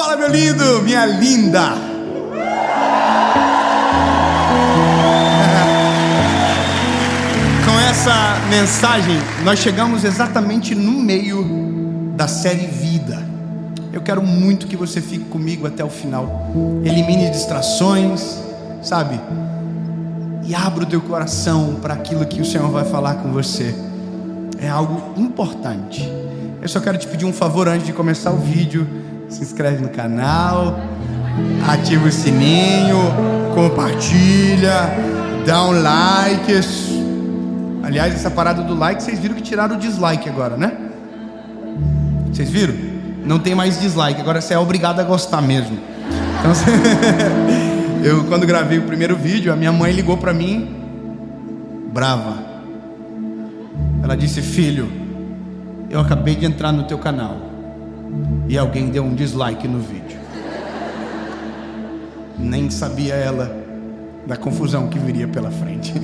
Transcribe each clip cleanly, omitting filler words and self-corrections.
Fala, meu lindo, minha linda. Com essa mensagem, nós chegamos exatamente no meio da série Vida. Eu quero muito que você fique comigo até o final. Elimine distrações, sabe? E abra o teu coração para aquilo que o Senhor vai falar com você. É algo importante. Eu só quero te pedir um favor antes de começar o vídeo. Se inscreve no canal, ativa o sininho, compartilha, dá um like. Aliás, essa parada do like, vocês viram que tiraram o dislike agora, né? Vocês viram? Não tem mais dislike, agora você é obrigado a gostar mesmo. Então, eu, quando gravei o primeiro vídeo, a minha mãe ligou pra mim, brava. Ela disse: filho, eu acabei de entrar no teu canal e alguém deu um dislike no vídeo. Nem sabia ela da confusão que viria pela frente.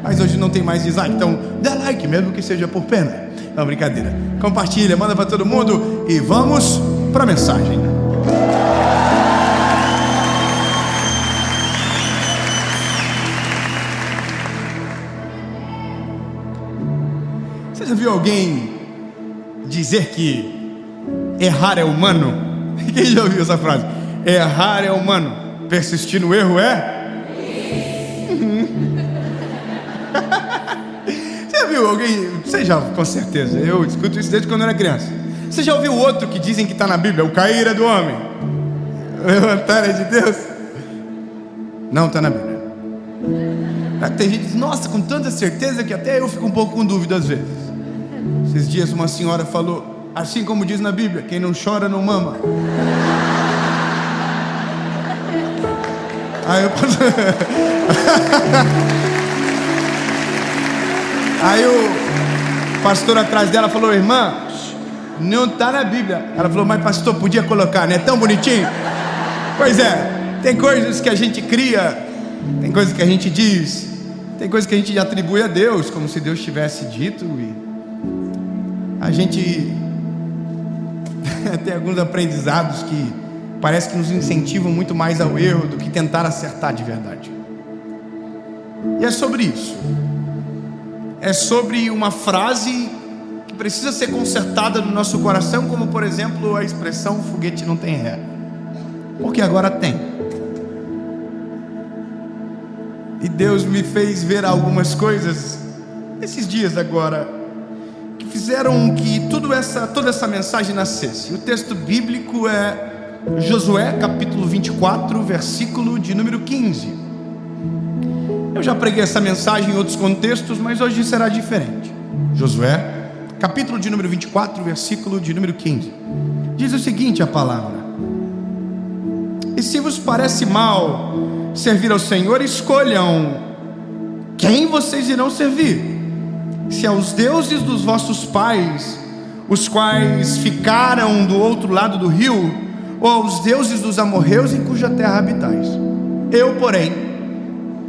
Mas hoje não tem mais dislike, então dá like, mesmo que seja por pena. Não, brincadeira. Compartilha, manda para todo mundo e vamos para a mensagem. Você já viu alguém dizer que errar é humano? Quem já ouviu essa frase? Errar é humano, persistir no erro é? Você já viu alguém? Você já, com certeza. Eu escuto isso desde quando eu era criança. Você já ouviu outro que dizem que está na Bíblia? O cair é do homem, o levantar é de Deus. Não está na Bíblia. Tem gente que diz: nossa, com tanta certeza, que até eu fico um pouco com dúvida às vezes. Esses dias uma senhora falou: assim como diz na Bíblia, quem não chora não mama. Aí o pastor atrás dela falou: irmã, não está na Bíblia. Ela falou: mas pastor, podia colocar, né? Tão bonitinho. Pois é, tem coisas que a gente cria, tem coisas que a gente diz, tem coisas que a gente atribui a Deus, como se Deus tivesse dito. E a gente tem alguns aprendizados que parece que nos incentivam muito mais ao erro do que tentar acertar de verdade. E é sobre isso. É sobre uma frase que precisa ser consertada no nosso coração, como por exemplo a expressão foguete não tem ré. Porque agora tem. E Deus me fez ver algumas coisas esses dias agora que fizeram que toda essa mensagem nascesse. O texto bíblico é Josué capítulo 24, versículo de número 15. Eu já preguei essa mensagem em outros contextos, mas hoje será diferente. Josué capítulo de número 24, versículo de número 15. Diz o seguinte a palavra: e se vos parece mal servir ao Senhor, escolham quem vocês irão servir, se aos deuses dos vossos pais, os quais ficaram do outro lado do rio, ou aos deuses dos amorreus em cuja terra habitais. Eu, porém,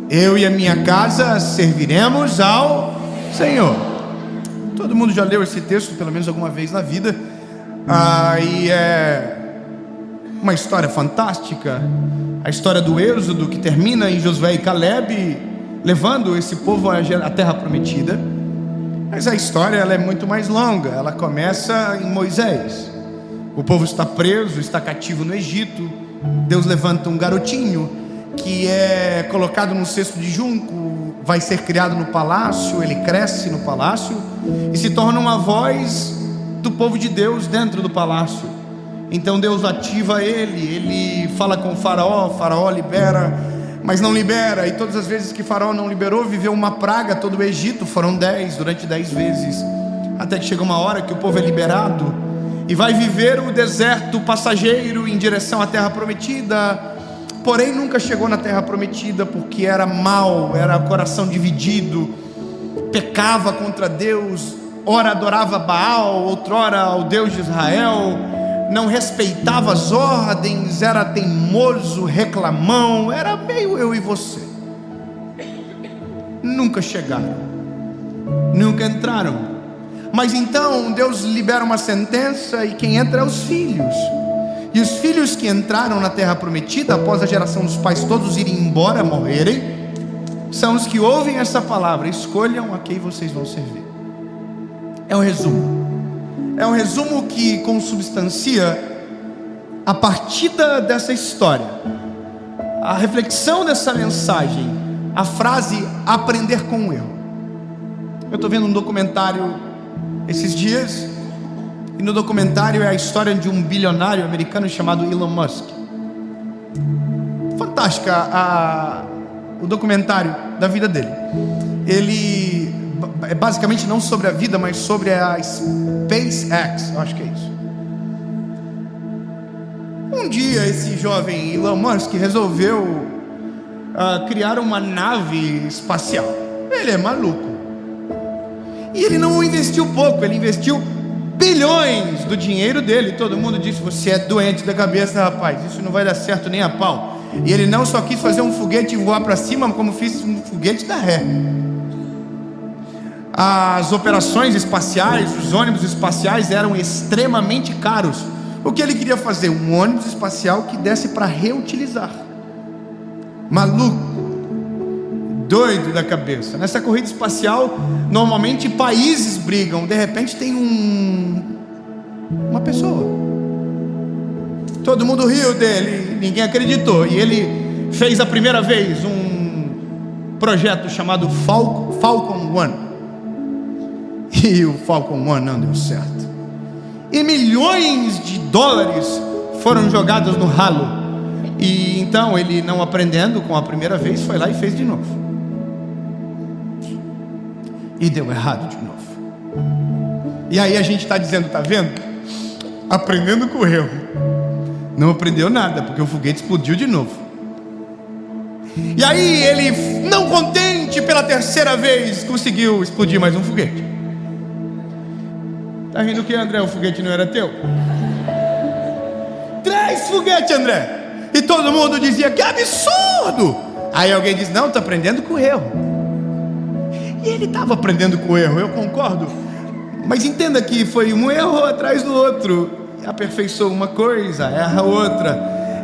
eu e a minha casa serviremos ao Senhor. Todo mundo já leu esse texto pelo menos alguma vez na vida. E é uma história fantástica, a história do êxodo, que termina em Josué e Caleb levando esse povo à terra prometida. Mas a história ela é muito mais longa. Ela começa em Moisés. O povo está preso, está cativo no Egito. Deus levanta um garotinho que é colocado num cesto de junco, vai ser criado no palácio. Ele cresce no palácio e se torna uma voz do povo de Deus dentro do palácio. Então Deus ativa ele fala com o faraó libera, mas não libera. E todas as vezes que faraó não liberou, viveu uma praga todo o Egito. Foram 10, durante 10 vezes, até que chega uma hora que o povo é liberado e vai viver o deserto passageiro em direção à terra prometida. Porém nunca chegou na terra prometida, porque era mau, era coração dividido, pecava contra Deus, ora adorava Baal, outrora ao Deus de Israel, não respeitava as ordens, era teimoso, reclamão, era meio eu e você. Nunca chegaram, nunca entraram. Mas então Deus libera uma sentença, e quem entra é os filhos. E os filhos filhos que entraram na terra prometida após a geração dos pais todos irem embora, morrerem, são os que ouvem essa palavra: escolham a quem vocês vão servir. É um resumo. É um resumo que consubstancia a partida dessa história, a reflexão dessa mensagem, a frase aprender com o erro. Eu estou vendo um documentário esses dias, e no documentário é a história de um bilionário americano chamado Elon Musk. Fantástica o documentário da vida dele. Ele é basicamente não sobre a vida, mas sobre a SpaceX, eu acho que é isso. Um dia esse jovem Elon Musk resolveu criar uma nave espacial. Ele é maluco. E ele não investiu pouco, ele investiu bilhões do dinheiro dele. Todo mundo disse: você é doente da cabeça, rapaz, isso não vai dar certo nem a pau. E ele não só quis fazer um foguete voar para cima, como fez um foguete dar ré. As operações espaciais, os ônibus espaciais eram extremamente caros. O que ele queria fazer? Um ônibus espacial que desse para reutilizar. Maluco, doido da cabeça. Nessa corrida espacial, normalmente países brigam. De repente tem uma pessoa. Todo mundo riu dele, ninguém acreditou. E ele fez a primeira vez um projeto chamado Falcon 1. E o Falcon 1 não deu certo. E milhões de dólares foram jogados no ralo. E então ele, não aprendendo com a primeira vez, foi lá e fez de novo. E deu errado de novo. E aí a gente está dizendo: tá vendo? Aprendendo com o erro. Não aprendeu nada, porque o foguete explodiu de novo. E aí ele, não contente, pela terceira vez conseguiu explodir mais um foguete. Tá rindo que, André? O foguete não era teu? 3 foguetes, André. E todo mundo dizia: que absurdo. Aí alguém diz: não, tá aprendendo com o erro. E ele estava aprendendo com o erro, eu concordo. Mas entenda que foi um erro atrás do outro. Aperfeiçoa uma coisa, erra outra.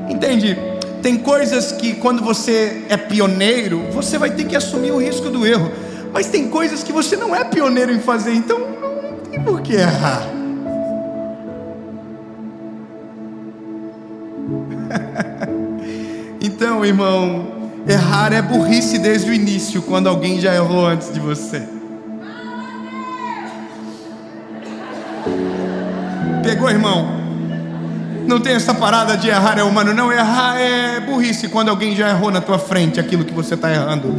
Entende? Tem coisas que quando você é pioneiro, você vai ter que assumir o risco do erro. Mas tem coisas que você não é pioneiro em fazer, então não tem por que errar. Então, irmão, errar é burrice desde o início, quando alguém já errou antes de você. Pegou, irmão? Não tem essa parada de errar é humano, não. Errar é burrice quando alguém já errou na tua frente aquilo que você está errando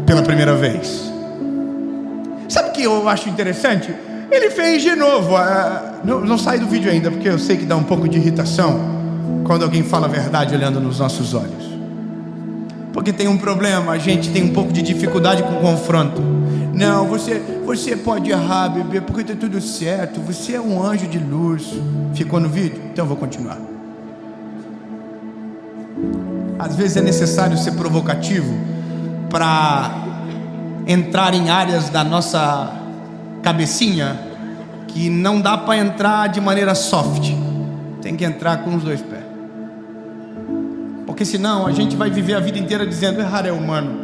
pela primeira vez. Sabe o que eu acho interessante? Ele fez de novo. Não sai do vídeo ainda, porque eu sei que dá um pouco de irritação quando alguém fala a verdade olhando nos nossos olhos. Porque tem um problema, a gente tem um pouco de dificuldade com o confronto. Não, você pode errar, bebê, porque está tudo certo. Você é um anjo de luz. Ficou no vídeo? Então eu vou continuar. Às vezes é necessário ser provocativo para entrar em áreas da nossa cabecinha que não dá para entrar de maneira soft. Tem que entrar com os 2 pés. Porque senão a gente vai viver a vida inteira dizendo: errar é humano.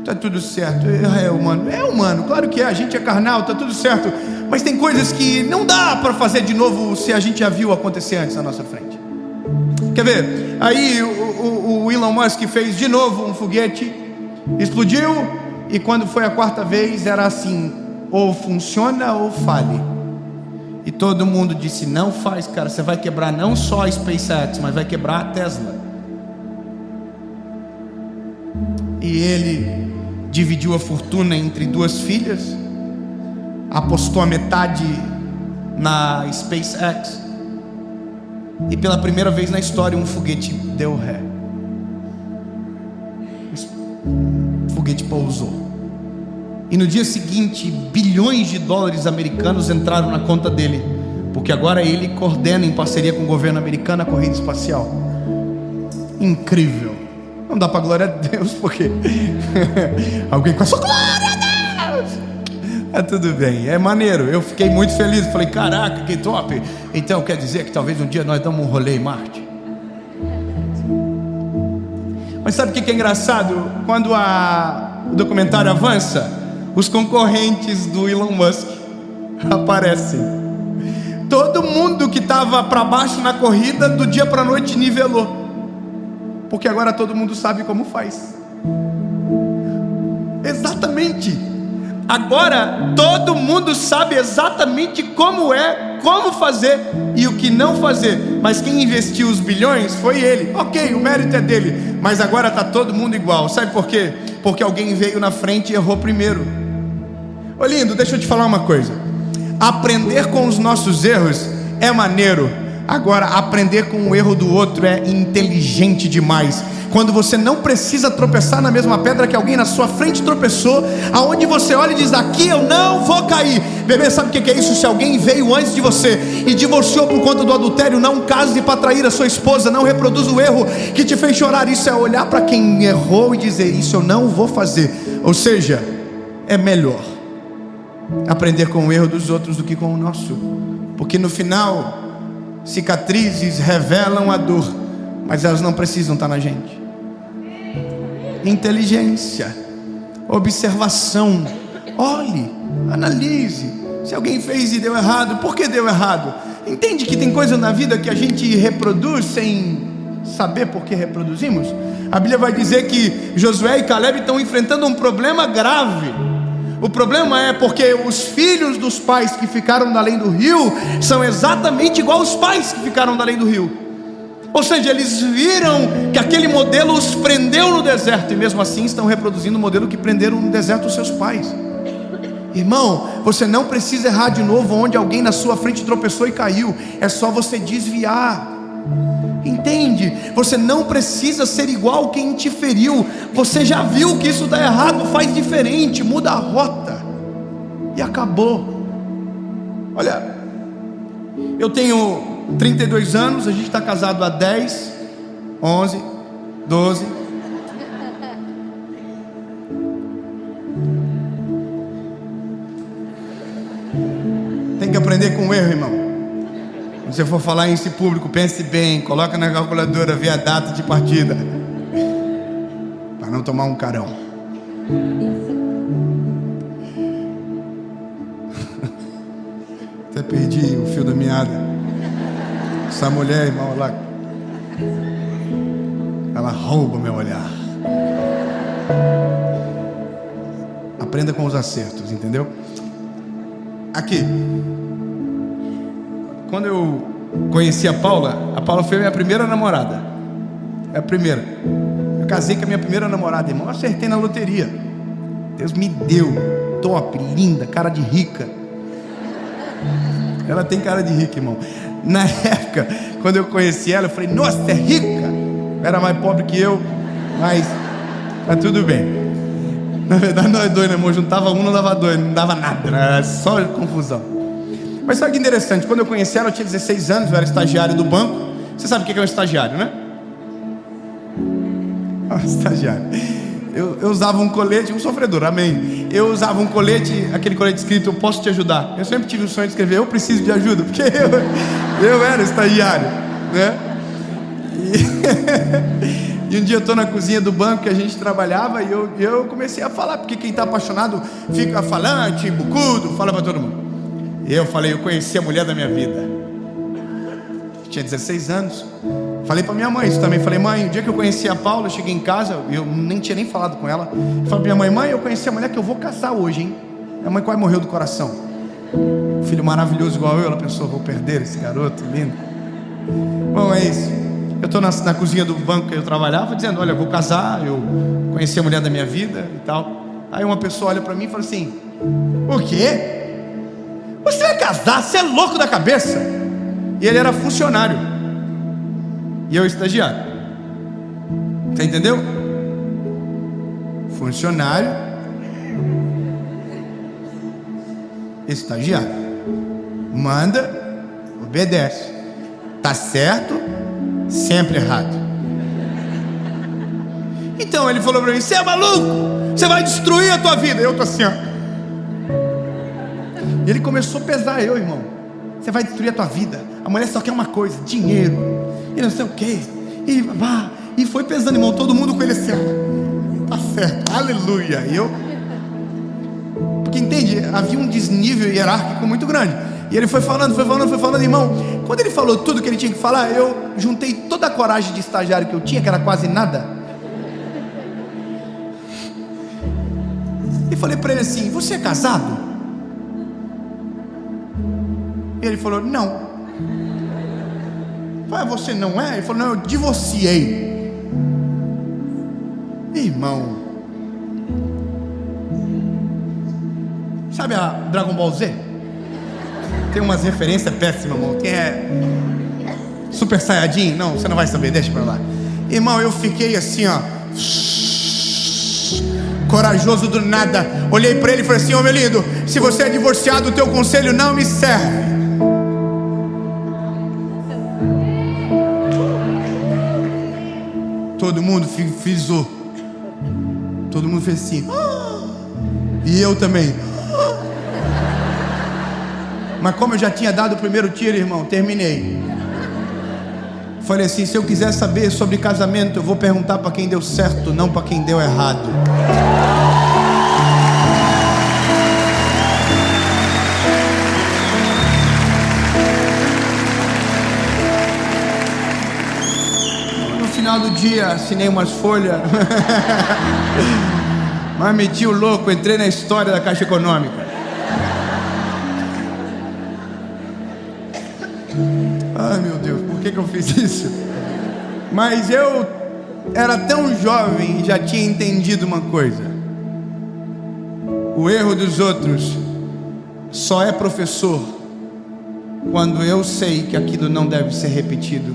Tá tudo certo, errar é humano. É humano, claro que é, a gente é carnal, tá tudo certo. Mas tem coisas que não dá para fazer de novo se a gente já viu acontecer antes na nossa frente. Quer ver? Aí o Elon Musk fez de novo um foguete, explodiu, e quando foi a 4ª vez era assim: ou funciona ou fale. E todo mundo disse: não faz, cara, você vai quebrar não só a SpaceX, mas vai quebrar a Tesla. E ele dividiu a fortuna entre 2 filhas, apostou a metade na SpaceX, e pela primeira vez na história um foguete deu ré. O foguete pousou. E no dia seguinte, bilhões de dólares americanos entraram na conta dele, porque agora ele coordena, em parceria com o governo americano, a corrida espacial. Incrível. Não dá para glória a Deus, porque alguém com a sua glória a Deus. É tudo bem, é maneiro. Eu fiquei muito feliz, falei: caraca, que top. Então quer dizer que talvez um dia nós damos um rolê em Marte. Mas sabe o que é engraçado? Quando o documentário avança, os concorrentes do Elon Musk aparecem. Todo mundo que estava para baixo na corrida, do dia para a noite nivelou, porque agora todo mundo sabe como faz. Exatamente. Agora todo mundo sabe exatamente como fazer e o que não fazer. Mas quem investiu os bilhões foi ele. Ok, o mérito é dele. Mas agora está todo mundo igual. Sabe por quê? Porque alguém veio na frente e errou primeiro. Ô lindo, deixa eu te falar uma coisa. Aprender com os nossos erros é maneiro. Agora, aprender com o erro do outro é inteligente demais. Quando você não precisa tropeçar na mesma pedra que alguém na sua frente tropeçou, aonde você olha e diz: aqui eu não vou cair. Bebê, sabe o que é isso? Se alguém veio antes de você e divorciou por conta do adultério, não case para trair a sua esposa. Não reproduza o erro que te fez chorar. Isso é olhar para quem errou e dizer: isso eu não vou fazer. Ou seja, é melhor aprender com o erro dos outros do que com o nosso, porque no final cicatrizes revelam a dor, mas elas não precisam estar na gente. Inteligência, observação, olhe, analise. Se alguém fez e deu errado, por que deu errado? Entende que tem coisa na vida que a gente reproduz sem saber por que reproduzimos? A Bíblia vai dizer que Josué e Caleb estão enfrentando um problema grave. O problema é porque os filhos dos pais que ficaram da além do rio são exatamente igual aos pais que ficaram da além do rio. Ou seja, eles viram que aquele modelo os prendeu no deserto, e mesmo assim estão reproduzindo o modelo que prenderam no deserto os seus pais. Irmão, você não precisa errar de novo onde alguém na sua frente tropeçou e caiu. É só você desviar. Entende? Você não precisa ser igual quem te feriu. Você já viu que isso está errado, faz diferente, muda a rota e acabou. Olha, eu tenho 32 anos, a gente está casado há 10, 11, 12. Tem que aprender com o erro, irmão. Quando você for falar isso em público, pense bem, coloca na calculadora, vê a data de partida, para não tomar um carão. Até perdi o fio da meada. Essa mulher, irmão, ela rouba meu olhar. Aprenda com os acertos, entendeu? Aqui, quando eu conheci a Paula foi a minha primeira namorada. É a primeira. Eu casei com a minha primeira namorada, irmão. Eu acertei na loteria. Deus me deu. Top, linda, cara de rica. Ela tem cara de rica, irmão. Na época, quando eu conheci ela, eu falei: nossa, é rica. Era mais pobre que eu, mas tá tudo bem. Na verdade, nós dois, né, irmão? Juntava um, não dava dois, não dava nada, era só confusão. Mas sabe que interessante? Quando eu conheci ela, eu tinha 16 anos, eu era estagiário do banco. Você sabe o que é um estagiário, né? Estagiário. Eu usava um colete, um sofredor, amém. Eu usava um colete, aquele colete escrito: eu posso te ajudar. Eu sempre tive o sonho de escrever: eu preciso de ajuda, porque eu era estagiário, né? E um dia eu estou na cozinha do banco que a gente trabalhava, e eu comecei a falar, porque quem está apaixonado fica falante, bucudo, fala para todo mundo. E eu falei: eu conheci a mulher da minha vida. Eu tinha 16 anos. Falei para minha mãe isso também. Falei: mãe, o dia que eu conheci a Paula, eu cheguei em casa, eu nem tinha nem falado com ela. Eu falei para minha mãe: eu conheci a mulher que eu vou casar hoje, hein? Minha mãe quase morreu do coração. Filho maravilhoso igual eu. Ela pensou: vou perder esse garoto lindo. Bom, é isso. Eu estou na cozinha do banco que eu trabalhava, dizendo: olha, eu vou casar, eu conheci a mulher da minha vida e tal. Aí uma pessoa olha para mim e fala assim: o quê? Você vai casar? Você é louco da cabeça? E ele era funcionário e eu estagiário. Você entendeu? Funcionário, estagiário. Manda, obedece. Tá certo, sempre errado. Então ele falou para mim: você é maluco? Você vai destruir a tua vida. Eu tô assim, ó. E ele começou a pesar eu, irmão. Você vai destruir a tua vida. A mulher só quer uma coisa: dinheiro. E não sei o quê. E vá. E foi pesando, irmão, todo mundo com ele assim, tá certo, aleluia. Porque entende, havia um desnível hierárquico muito grande. E ele foi falando, irmão. Quando ele falou tudo que ele tinha que falar, eu juntei toda a coragem de estagiário que eu tinha, que era quase nada, e falei para ele assim: você é casado? E ele falou: não. Eu falei: você não é? Ele falou: não, eu divorciei. Irmão, sabe a Dragon Ball Z? Tem umas referências péssimas, irmão. Quem é Super Saiyajin? Não, você não vai saber, deixa pra lá. Irmão, eu fiquei assim, ó, corajoso do nada. Olhei pra ele e falei assim: ô meu lindo, se você é divorciado, o teu conselho não me serve. Todo mundo frisou. Todo mundo fez assim. E eu também. Mas como eu já tinha dado o primeiro tiro, irmão, terminei. Falei assim: se eu quiser saber sobre casamento, eu vou perguntar para quem deu certo, não para quem deu errado. No final do dia, assinei umas folhas. Mas meti o louco, entrei na história da Caixa Econômica. Ai meu Deus, por que eu fiz isso? Mas eu era tão jovem e já tinha entendido uma coisa: o erro dos outros só é professor quando eu sei que aquilo não deve ser repetido,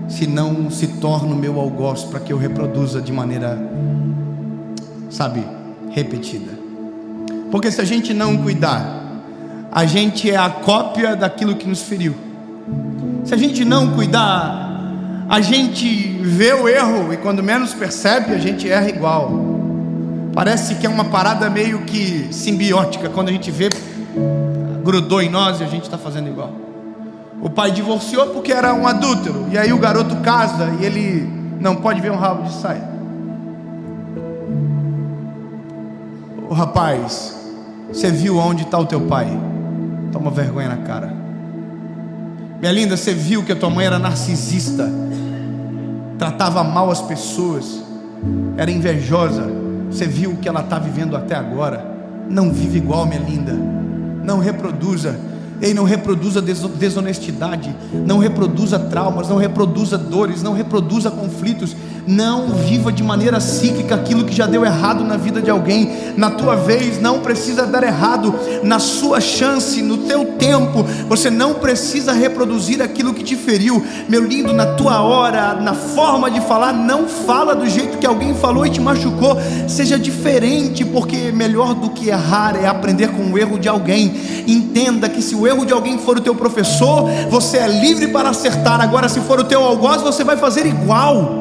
senão se torna o meu algoz para que eu reproduza de maneira, sabe, repetida. Porque se a gente não cuidar, a gente é a cópia daquilo que nos feriu. Se a gente não cuidar, a gente vê o erro e quando menos percebe, a gente erra igual. Parece que é uma parada meio que simbiótica. Quando a gente vê, grudou em nós e a gente está fazendo igual. O pai divorciou porque era um adúltero, e aí o garoto casa e ele não pode ver um rabo de saia. O rapaz, você viu onde está o teu pai? Toma vergonha na cara. Minha linda, você viu que a tua mãe era narcisista, tratava mal as pessoas, era invejosa. Você viu o que ela está vivendo até agora? Não vive igual, minha linda. Não reproduza. Ei, não reproduza desonestidade, não reproduza traumas, não reproduza dores, não reproduza conflitos. Não viva de maneira cíclica aquilo que já deu errado na vida de alguém. Na tua vez não precisa dar errado. Na sua chance, no teu tempo, você não precisa reproduzir aquilo que te feriu. Meu lindo, na tua hora, na forma de falar, não fala do jeito que alguém falou e te machucou. Seja diferente, porque melhor do que errar é aprender com o erro de alguém. Entenda que se o erro de alguém for o teu professor, você é livre para acertar. Agora, se for o teu algoz, você vai fazer igual.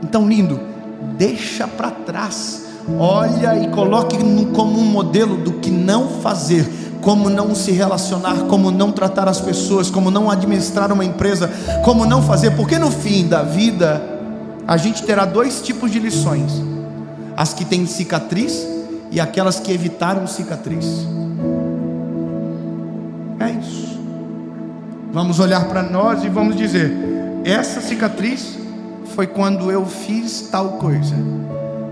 Então, lindo, deixa para trás, olha e coloque como um modelo do que não fazer, como não se relacionar, como não tratar as pessoas, como não administrar uma empresa, como não fazer, porque no fim da vida a gente terá dois tipos de lições: as que têm cicatriz e aquelas que evitaram cicatriz. É isso. Vamos olhar para nós e vamos dizer: essa cicatriz foi quando eu fiz tal coisa.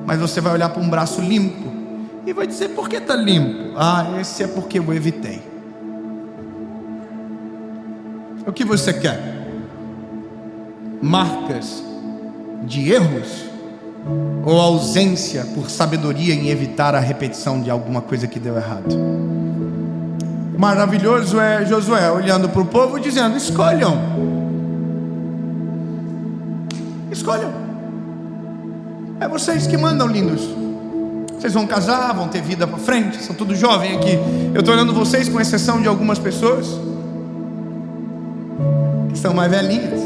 Mas você vai olhar para um braço limpo e vai dizer: por que está limpo? Ah, esse é porque eu evitei. O que você quer? Marcas de erros ou ausência por sabedoria em evitar a repetição de alguma coisa que deu errado? Maravilhoso é Josué olhando para o povo dizendo: escolham. Escolham. É vocês que mandam, lindos. Vocês vão casar, vão ter vida para frente. São todos jovens aqui. Eu estou olhando vocês, com exceção de algumas pessoas que são mais velhinhas.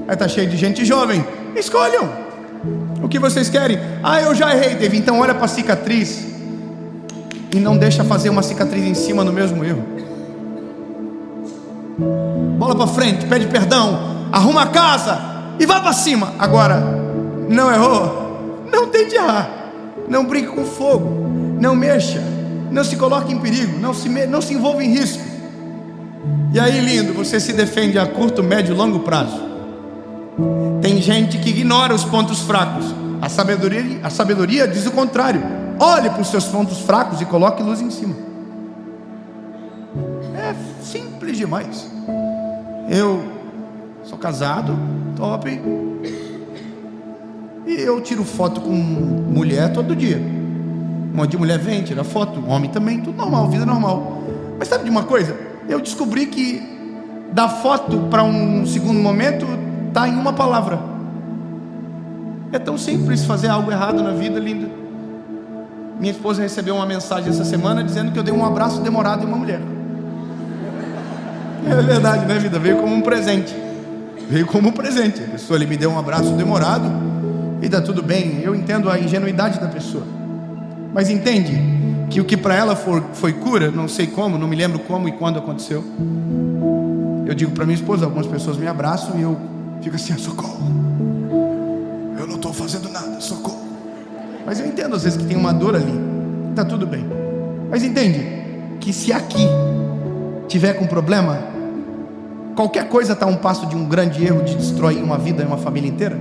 Aí está cheio de gente jovem. Escolham. O que vocês querem? Ah, eu já errei, David. Então olha para a cicatriz e não deixa fazer uma cicatriz em cima do mesmo erro. Bola para frente, pede perdão, arruma a casa e vai para cima. Agora, Não errou? Não tente errar. Não brinque com fogo. Não mexa. Não se coloque em perigo. Não se envolva em risco. E aí, lindo, você se defende a curto, médio e longo prazo. Tem gente que ignora os pontos fracos. A sabedoria diz o contrário. Olhe para os seus pontos fracos e coloque luz em cima. É simples demais. Eu sou casado, top. E eu tiro foto com mulher todo dia. Um monte de mulher vem, tira foto, homem também, tudo normal, vida normal. Mas sabe de uma coisa? Eu descobri que da foto para um segundo momento está em uma palavra. É tão simples fazer algo errado na vida, linda. Minha esposa recebeu uma mensagem essa semana dizendo que eu dei um abraço demorado em uma mulher. É verdade, né, vida? Veio como um presente. Veio como um presente. A pessoa ali me deu um abraço demorado e tá tudo bem. Eu entendo a ingenuidade da pessoa. Mas entende que o que para ela foi cura, não sei como, não me lembro como e quando aconteceu. Eu digo para minha esposa, algumas pessoas me abraçam e eu fico assim, socorro. Eu não estou fazendo nada, socorro. Mas eu entendo às vezes que tem uma dor ali. Tá tudo bem. Mas entende que se aqui tiver com problema, qualquer coisa está a um passo de um grande erro de destruir uma vida e uma família inteira.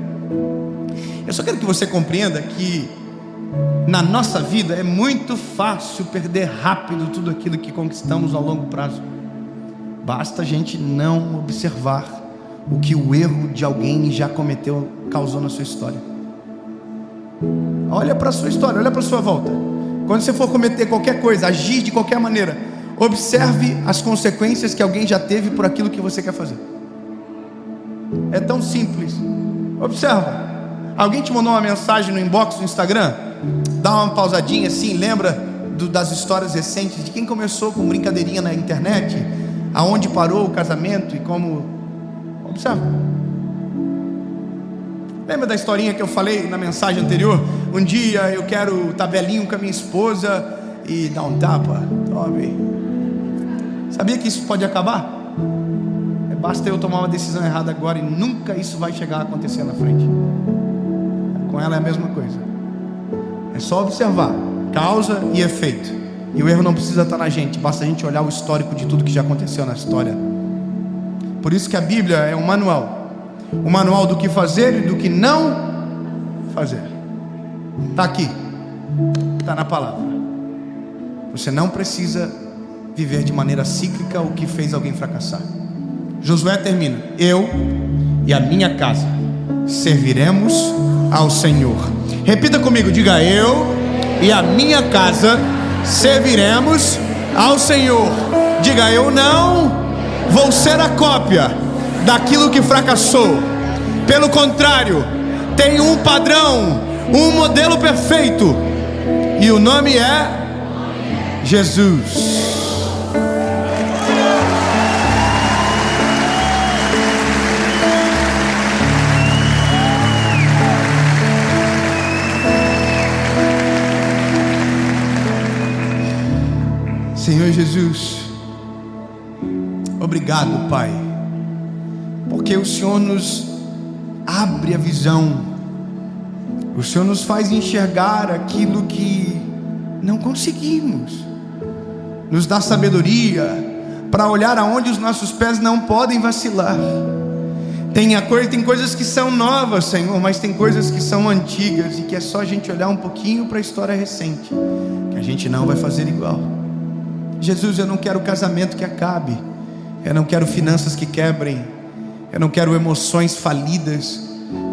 Eu só quero que você compreenda que na nossa vida é muito fácil perder rápido tudo aquilo que conquistamos ao longo prazo. Basta a gente não observar o que o erro de alguém já cometeu, causou na sua história. Olha para a sua história, olha para a sua volta. Quando você for cometer qualquer coisa, agir de qualquer maneira, observe as consequências que alguém já teve por aquilo que você quer fazer. É tão simples. Observa. Alguém te mandou uma mensagem no inbox do Instagram? Dá uma pausadinha assim, lembra das histórias recentes de quem começou com brincadeirinha na internet, aonde parou o casamento e como. Observa. Lembra da historinha que eu falei na mensagem anterior? Um dia eu quero tabelinho com a minha esposa e dar um tapa. Tome. Sabia que isso pode acabar? Basta eu tomar uma decisão errada agora e nunca isso vai chegar a acontecer na frente. Com ela é a mesma coisa. É só observar causa e efeito. E o erro não precisa estar na gente, basta a gente olhar o histórico de tudo que já aconteceu na história. Por isso que a Bíblia é um manual. Um manual do que fazer e do que não fazer. Está aqui. Está na palavra. Você não precisa viver de maneira cíclica o que fez alguém fracassar. Josué termina: eu e a minha casa serviremos ao Senhor. Repita comigo, diga: eu e a minha casa serviremos ao Senhor. Diga: eu não vou ser a cópia daquilo que fracassou. Pelo contrário, tenho um padrão, um modelo perfeito, e o nome é Jesus. Senhor Jesus, obrigado, Pai, porque o Senhor nos abre a visão, o Senhor nos faz enxergar aquilo que não conseguimos, nos dá sabedoria para olhar aonde os nossos pés não podem vacilar. Tem coisas que são novas, Senhor, mas tem coisas que são antigas e que é só a gente olhar um pouquinho para a história recente, que a gente não vai fazer igual. Jesus, eu não quero casamento que acabe, eu não quero finanças que quebrem, eu não quero emoções falidas,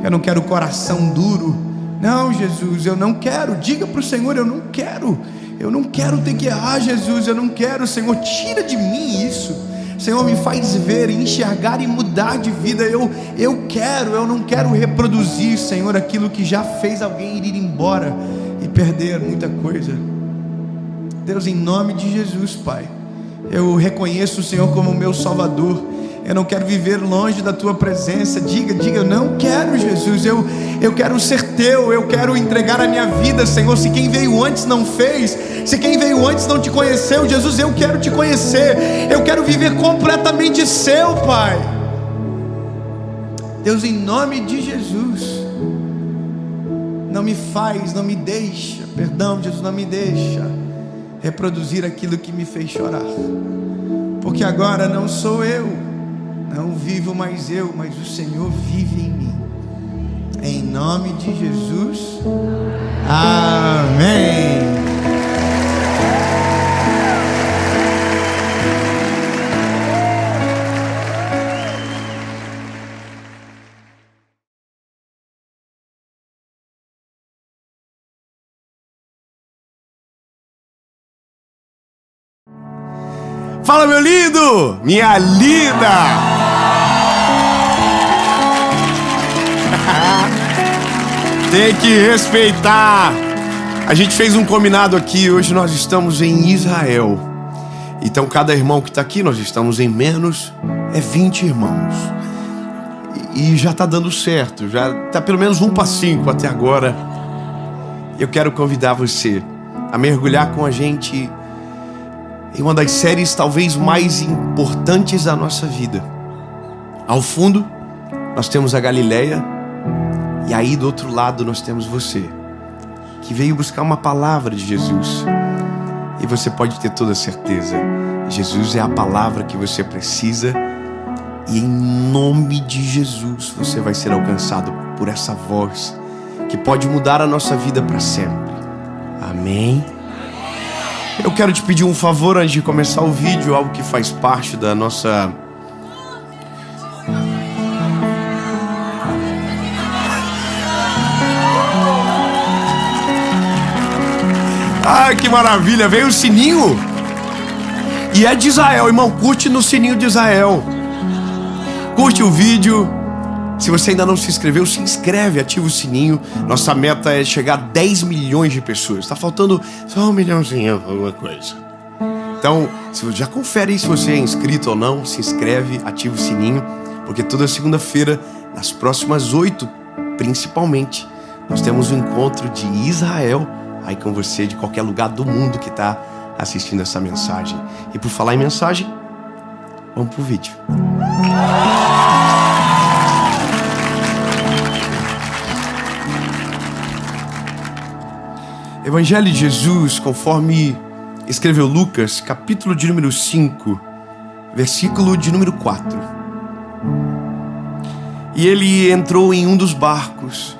eu não quero coração duro. Não, Jesus, eu não quero. Diga para o Senhor: eu não quero ter que errar, Jesus, eu não quero. Senhor, tira de mim isso. Senhor, me faz ver, enxergar e mudar de vida. Eu não quero reproduzir, Senhor, aquilo que já fez alguém ir embora e perder muita coisa. Deus, em nome de Jesus, Pai, eu reconheço o Senhor como meu Salvador. Eu não quero viver longe da Tua presença. Diga, eu não quero, Jesus. Eu quero ser Teu, eu quero entregar a minha vida, Senhor. Se quem veio antes não fez, se quem veio antes não Te conheceu, Jesus, eu quero Te conhecer. Eu quero viver completamente Seu, Pai. Deus, em nome de Jesus, não me deixa, perdão, Jesus, não me deixa reproduzir aquilo que me fez chorar, porque agora não sou eu, não vivo mais eu, mas o Senhor vive em mim. Em nome de Jesus, amém. Fala, meu lindo, minha linda. Tem que respeitar. A gente fez um combinado aqui. Hoje nós estamos em Israel. Então cada irmão que está aqui, nós estamos em menos 20 irmãos. E já está dando certo. Já está pelo menos 1 para 5 até agora. Eu quero convidar você a mergulhar com a gente em uma das séries talvez mais importantes da nossa vida. Ao fundo, nós temos a Galileia, e aí do outro lado nós temos você, que veio buscar uma palavra de Jesus. E você pode ter toda certeza, Jesus é a palavra que você precisa, e em nome de Jesus você vai ser alcançado por essa voz que pode mudar a nossa vida para sempre. Amém? Eu quero te pedir um favor antes de começar o vídeo, algo que faz parte da nossa... Ah, que maravilha, veio o sininho. E é de Israel, irmão, curte no sininho de Israel. Curte o vídeo. Se você ainda não se inscreveu, se inscreve, ativa o sininho. Nossa meta é chegar a 10 milhões de pessoas. Está faltando só 1 milhãozinho, alguma coisa. Então, já confere aí se você é inscrito ou não. Se inscreve, ativa o sininho. Porque toda segunda-feira, nas próximas 8, principalmente, nós temos um encontro de Israel aí com você, de qualquer lugar do mundo que está assistindo essa mensagem. E por falar em mensagem, vamos pro vídeo. Evangelho de Jesus, conforme escreveu Lucas, capítulo de número 5, versículo de número 4. E ele entrou em um dos barcos.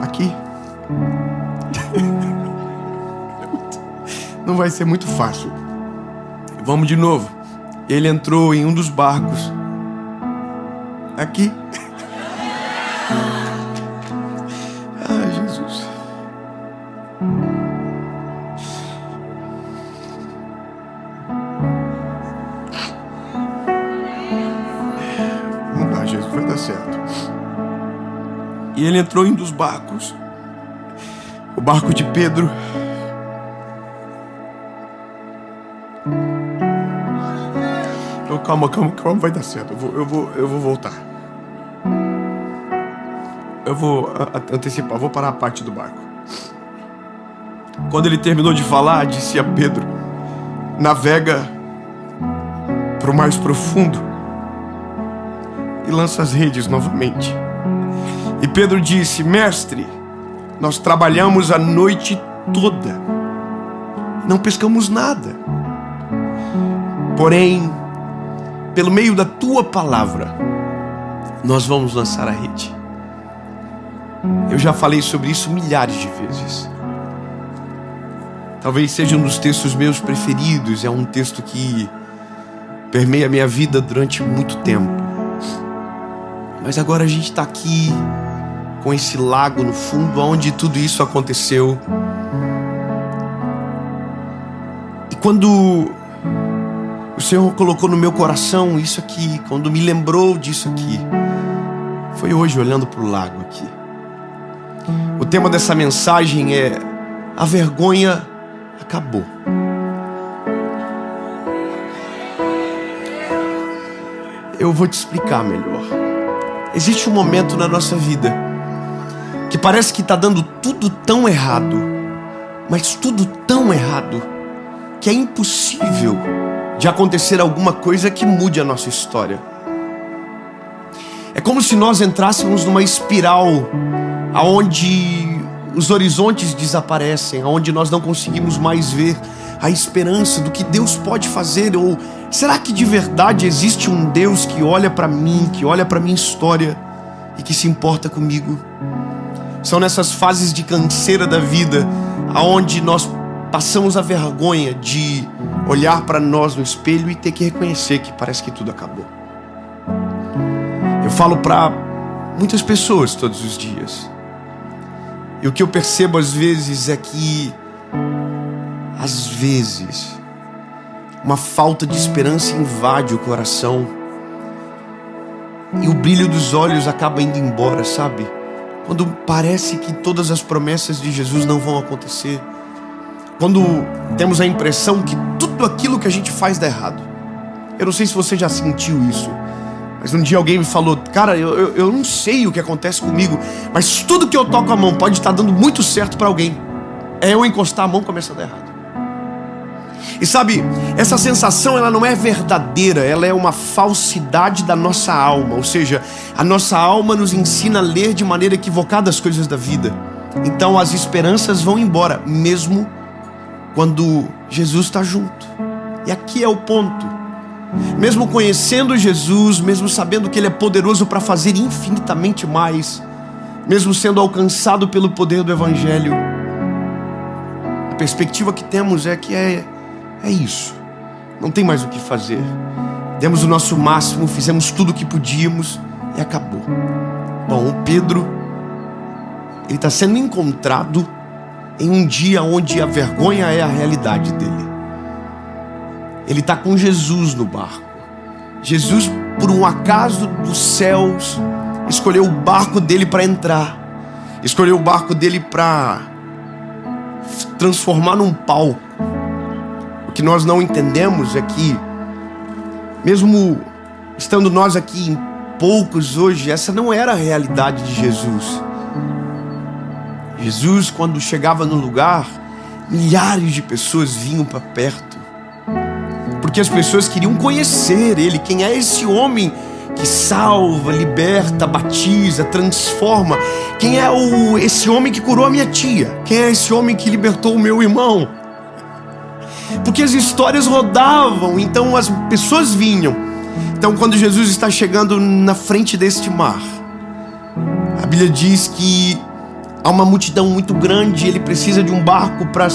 Aqui. Não vai ser muito fácil. Vamos de novo. Ele entrou em um dos barcos. Aqui. Ai, Jesus. Não dá, Jesus, vai dar certo. E ele entrou em um dos barcos. O barco de Pedro. Calma, vai dar certo. Eu vou voltar. Eu vou antecipar, vou parar a parte do barco. Quando ele terminou de falar, disse a Pedro: navega para o mais profundo e lança as redes novamente. E Pedro disse: mestre, nós trabalhamos a noite toda, não pescamos nada. Porém, pelo meio da tua palavra, nós vamos lançar a rede. Eu já falei sobre isso milhares de vezes. Talvez seja um dos textos meus preferidos. É um texto que permeia a minha vida durante muito tempo. Mas agora a gente está aqui com esse lago no fundo, onde tudo isso aconteceu. E quando o Senhor colocou no meu coração isso aqui, quando me lembrou disso aqui, foi hoje olhando para o lago aqui. O tema dessa mensagem é: a vergonha acabou. Eu vou te explicar melhor. Existe um momento na nossa vida que parece que está dando tudo tão errado, mas tudo tão errado, que é impossível de acontecer alguma coisa que mude a nossa história. É como se nós entrássemos numa espiral aonde os horizontes desaparecem, aonde nós não conseguimos mais ver a esperança do que Deus pode fazer. Ou será que de verdade existe um Deus que olha para mim, que olha para minha história e que se importa comigo? São nessas fases de canseira da vida aonde nós passamos a vergonha de olhar para nós no espelho e ter que reconhecer que parece que tudo acabou. Eu falo para muitas pessoas todos os dias, e o que eu percebo às vezes é que às vezes uma falta de esperança invade o coração e o brilho dos olhos acaba indo embora, sabe? Quando parece que todas as promessas de Jesus não vão acontecer, quando temos a impressão que tudo aquilo que a gente faz dá errado. Eu não sei se você já sentiu isso, mas um dia alguém me falou: cara, eu não sei o que acontece comigo, mas tudo que eu toco a mão pode estar dando muito certo para alguém. É eu encostar a mão e começa a dar errado. E sabe, essa sensação ela não é verdadeira, ela é uma falsidade da nossa alma. Ou seja, a nossa alma nos ensina a ler de maneira equivocada as coisas da vida. Então as esperanças vão embora, mesmo quando Jesus está junto. E aqui é o ponto. Mesmo conhecendo Jesus, mesmo sabendo que Ele é poderoso para fazer infinitamente mais, mesmo sendo alcançado pelo poder do Evangelho, a perspectiva que temos é que é isso. Não tem mais o que fazer. Demos o nosso máximo, fizemos tudo o que podíamos e acabou. Bom, o Pedro, ele está sendo encontrado em um dia onde a vergonha é a realidade dele. Ele está com Jesus no barco. Jesus, por um acaso dos céus, escolheu o barco dele para entrar. Escolheu o barco dele para transformar num palco. O que nós não entendemos é que, mesmo estando nós aqui em poucos hoje, essa não era a realidade de Jesus. Jesus, quando chegava no lugar, milhares de pessoas vinham para perto, porque as pessoas queriam conhecer Ele. Quem é esse homem que salva, liberta, batiza, transforma? Quem é esse homem que curou a minha tia? Quem é esse homem que libertou o meu irmão? Porque as histórias rodavam, então as pessoas vinham. Então, quando Jesus está chegando na frente deste mar, a Bíblia diz que há uma multidão muito grande. Ele precisa de um barco para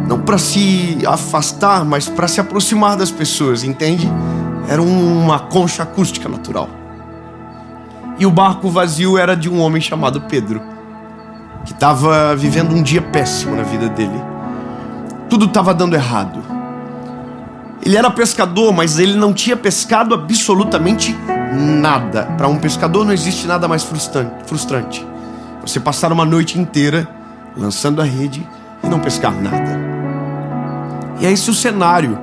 não para se afastar, mas para se aproximar das pessoas, entende? Era uma concha acústica natural. E o barco vazio era de um homem chamado Pedro, que estava vivendo um dia péssimo na vida dele. Tudo estava dando errado. Ele era pescador, mas ele não tinha pescado absolutamente nada. Para um pescador não existe nada mais frustrante. Você passar uma noite inteira lançando a rede e não pescar nada. E é esse o cenário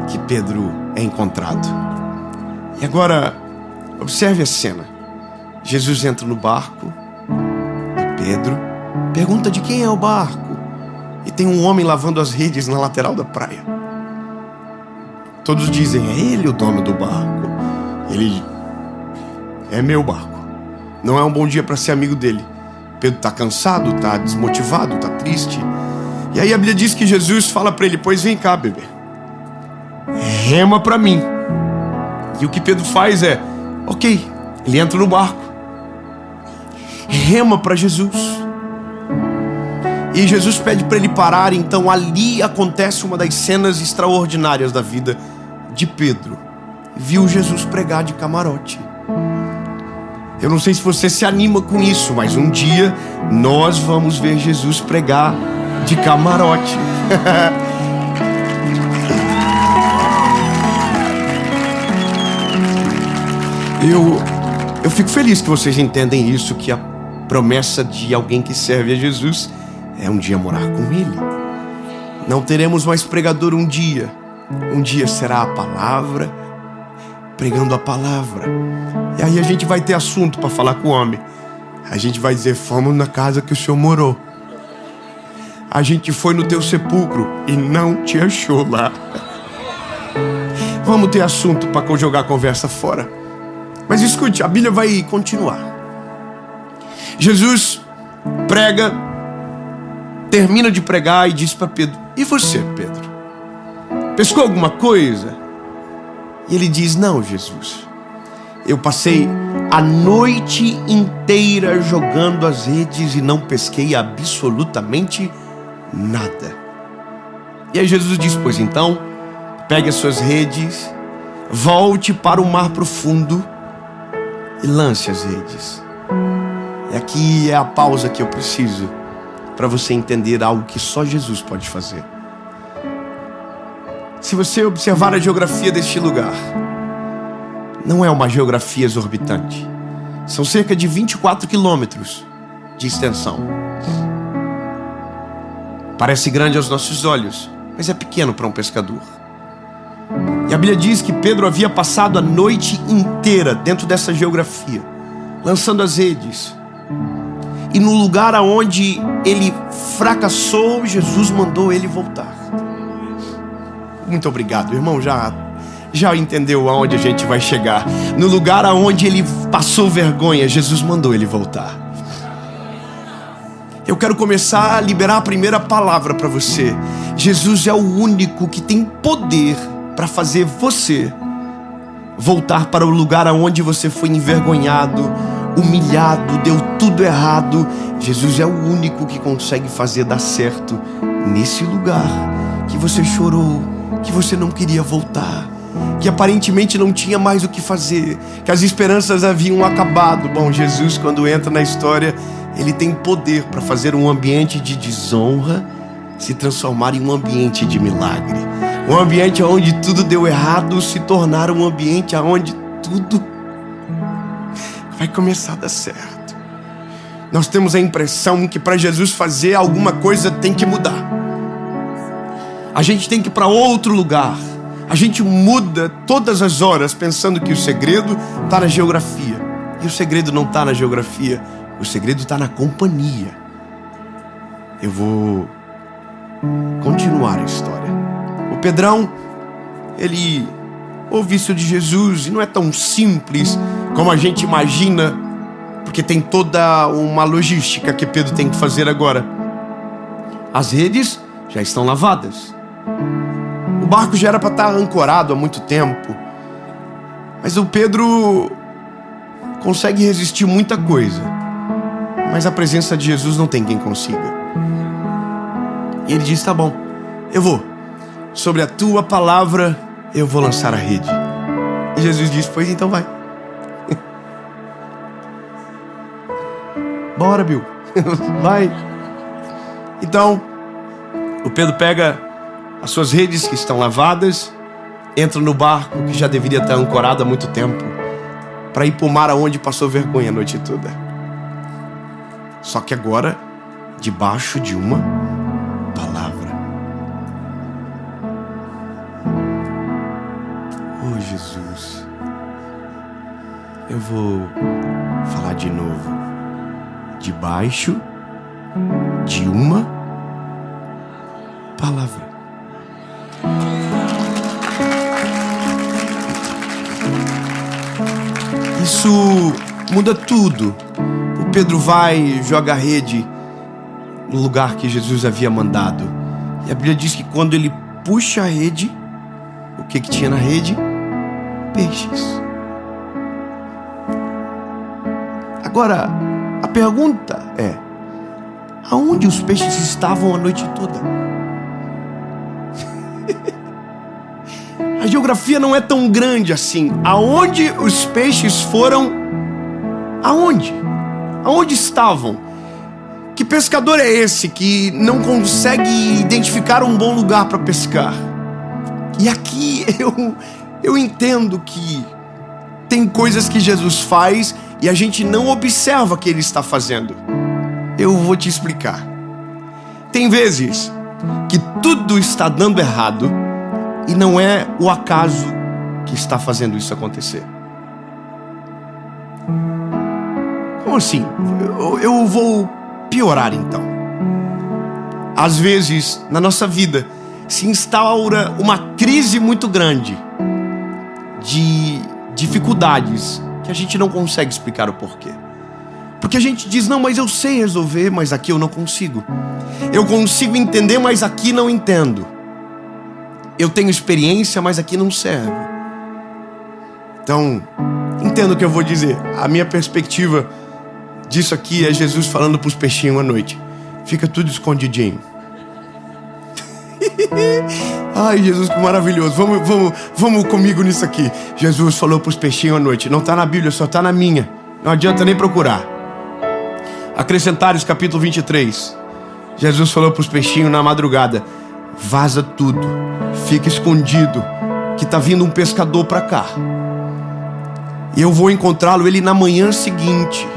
que Pedro é encontrado. E agora, observe a cena. Jesus entra no barco e Pedro pergunta de quem é o barco. E tem um homem lavando as redes na lateral da praia. Todos dizem: é ele o dono do barco. Ele: é meu barco. Não é um bom dia para ser amigo dele. Pedro está cansado, está desmotivado, está triste. E aí a Bíblia diz que Jesus fala para ele: pois vem cá, bebê, rema para mim. E o que Pedro faz é: ok. Ele entra no barco, rema para Jesus. E Jesus pede para ele parar. Então ali acontece uma das cenas extraordinárias da vida de Pedro. Viu Jesus pregar de camarote. Eu não sei se você se anima com isso, mas um dia nós vamos ver Jesus pregar de camarote. Eu fico feliz que vocês entendem isso, que a promessa de alguém que serve a Jesus é um dia morar com Ele. Não teremos mais pregador um dia. Um dia será a palavra, pregando a palavra. E aí a gente vai ter assunto para falar com o homem. A gente vai dizer: fomos na casa que o Senhor morou. A gente foi no teu sepulcro e não te achou lá. Vamos ter assunto para jogar a conversa fora. Mas escute, a Bíblia vai continuar. Jesus prega, termina de pregar e diz para Pedro: e você, Pedro? Pescou alguma coisa? E ele diz: não, Jesus, eu passei a noite inteira jogando as redes e não pesquei absolutamente nada. E aí Jesus diz: pois então, pegue as suas redes, volte para o mar profundo e lance as redes. E aqui é a pausa que eu preciso para você entender algo que só Jesus pode fazer. Se você observar a geografia deste lugar, não é uma geografia exorbitante. São cerca de 24 quilômetros de extensão. Parece grande aos nossos olhos, mas é pequeno para um pescador. E a Bíblia diz que Pedro havia passado a noite inteira dentro dessa geografia, lançando as redes. E no lugar aonde ele fracassou, Jesus mandou ele voltar. Muito obrigado, irmão. Já entendeu aonde a gente vai chegar. No lugar aonde ele passou vergonha, Jesus mandou ele voltar. Eu quero começar a liberar a primeira palavra para você. Jesus é o único que tem poder para fazer você voltar para o lugar aonde você foi envergonhado, humilhado, deu tudo errado. Jesus é o único que consegue fazer dar certo nesse lugar que você chorou, que você não queria voltar, que aparentemente não tinha mais o que fazer, que as esperanças haviam acabado. Bom, Jesus, quando entra na história, ele tem poder para fazer um ambiente de desonra se transformar em um ambiente de milagre. Um ambiente onde tudo deu errado se tornar um ambiente onde tudo vai começar a dar certo. Nós temos a impressão que para Jesus fazer alguma coisa tem que mudar. A gente tem que ir para outro lugar. A gente muda todas as horas pensando que o segredo está na geografia. E o segredo não está na geografia. O segredo está na companhia. Eu vou continuar a história. O Pedrão, ele ouve isso de Jesus e não é tão simples como a gente imagina, porque tem toda uma logística que Pedro tem que fazer agora. As redes já estão lavadas. O barco já era para estar ancorado há muito tempo. Mas o Pedro consegue resistir muita coisa. Mas a presença de Jesus não tem quem consiga. E ele diz: tá bom, eu vou. Sobre a tua palavra eu vou lançar a rede. E Jesus diz: pois então vai. Bora, Bill. Vai. Então, o Pedro pega as suas redes que estão lavadas, entra no barco que já deveria estar ancorado há muito tempo, para ir para o mar aonde passou vergonha a noite toda. Só que agora, debaixo de uma palavra. Oh, Jesus. Eu vou falar de novo. Debaixo de uma palavra. Isso muda tudo. O Pedro vai, joga a rede no lugar que Jesus havia mandado. E a Bíblia diz que quando ele puxa a rede, o que tinha na rede? Peixes. Agora, a pergunta é: aonde os peixes estavam a noite toda? A geografia não é tão grande assim. Aonde os peixes foram? Aonde? Aonde estavam? Que pescador é esse que não consegue identificar um bom lugar para pescar? E aqui eu entendo que tem coisas que Jesus faz e a gente não observa que ele está fazendo. Eu vou te explicar. Tem vezes que tudo está dando errado e não é o acaso que está fazendo isso acontecer. Como Então assim, eu vou piorar então. Às vezes, na nossa vida, se instaura uma crise muito grande de dificuldades que a gente não consegue explicar o porquê. Porque a gente diz, não, mas eu sei resolver, mas aqui eu não consigo. Eu consigo entender, mas aqui não entendo. Eu tenho experiência, mas aqui não serve. Então, entendo o que eu vou dizer. A minha perspectiva disso aqui é Jesus falando para os peixinhos à noite. Fica tudo escondidinho. Ai, Jesus, que maravilhoso. Vamos comigo nisso aqui. Jesus falou para os peixinhos à noite. Não está na Bíblia, só está na minha. Não adianta nem procurar. Acrescentares, capítulo 23. Jesus falou para os peixinhos na madrugada: vaza tudo, fica escondido, que está vindo um pescador para cá. E eu vou encontrá-lo ele na manhã seguinte.